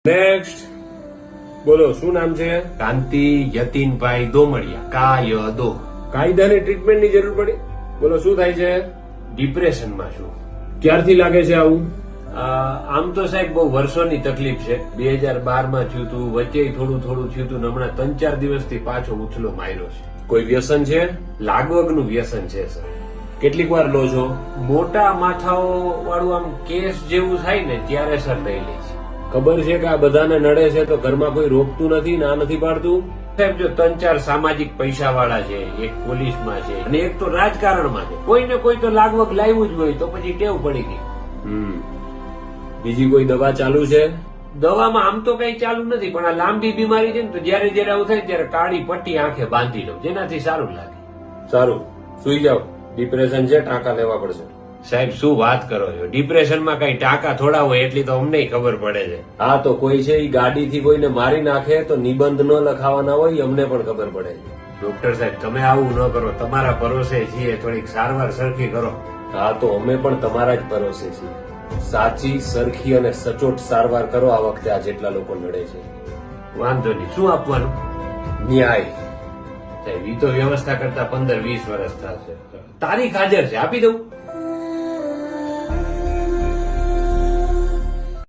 Next બોલો, શું નામ છે? કાંતિ યતીનભાઈ દોમડિયા કાયદો. કાયદાની ટ્રીટમેન્ટની જરૂર પડી? બોલો, શું થાય છે? ડિપ્રેશનમાં છું. ક્યારથી લાગે છે આવું? આમ તો સાહેબ બહુ વર્ષોની તકલીફ છે. 2012 થયું હતું, વચ્ચે થોડું થયું હતું, હમણાં 3-4 દિવસથી પાછો ઉછલો માર્યો છે. કોઈ વ્યસન છે? લાગવગનું વ્યસન છે સર. કેટલીક વાર લો છો? મોટા માથાઓ વાળું આમ કેસ જેવું થાય ને ત્યારે સર લઈ લે છે. ખબર છે કે આ બધાને નડે છે તો ઘરમાં કોઈ રોકતું નથી, ના નથી પાડતું? સાહેબ જો 3-4 સામાજિક પૈસા વાળા છે, એક પોલીસમાં છે અને એક તો રાજકારણમાં છે. કોઈને કોઈ તો લાગવગ લાવ્યું જ હોય તો પછી ટેવ પડી ગઈ. બીજી કોઈ દવા ચાલુ છે? દવામાં આમ તો કઈ ચાલુ નથી, પણ આ લાંબી બીમારી છે ને તો જયારે જયારે આવું થાય ત્યારે કાળી પટ્ટી આંખે બાંધી લઉં, જેનાથી સારું લાગે. સારું, સુઈ જાઓ. ડિપ્રેશન છે, ટાંકા લેવા પડશે. સાહેબ શું વાત કરો છો? ડિપ્રેશનમાં કઈ ટાંકા થોડા હોય એટલી તો અમને ખબર પડે છે. હા, તો કોઈ છે ઈ ગાડીથી કોઈને મારી નાખે તો નિબંધ ન લખાવાના હોય ઈ અમને પણ ખબર પડે છે. ડોક્ટર સાહેબ તમે આવું ન કરો, તમારા ભરોસે છીએ, થોડીક સારવાર સરખી કરો. હા, તો અમે પણ તમારા જ ભરોસે છીએ. સાચી, સરખી અને સચોટ સારવાર કરો આ વખતે આ જેટલા લોકો નડે છે. વાંધો નહીં, શું આપવાનું? ન્યાય. સાહેબ ઈ તો વ્યવસ્થા કરતા 15-20 વર્ષ થશે. તારીખ હાજર છે, આપી દઉં?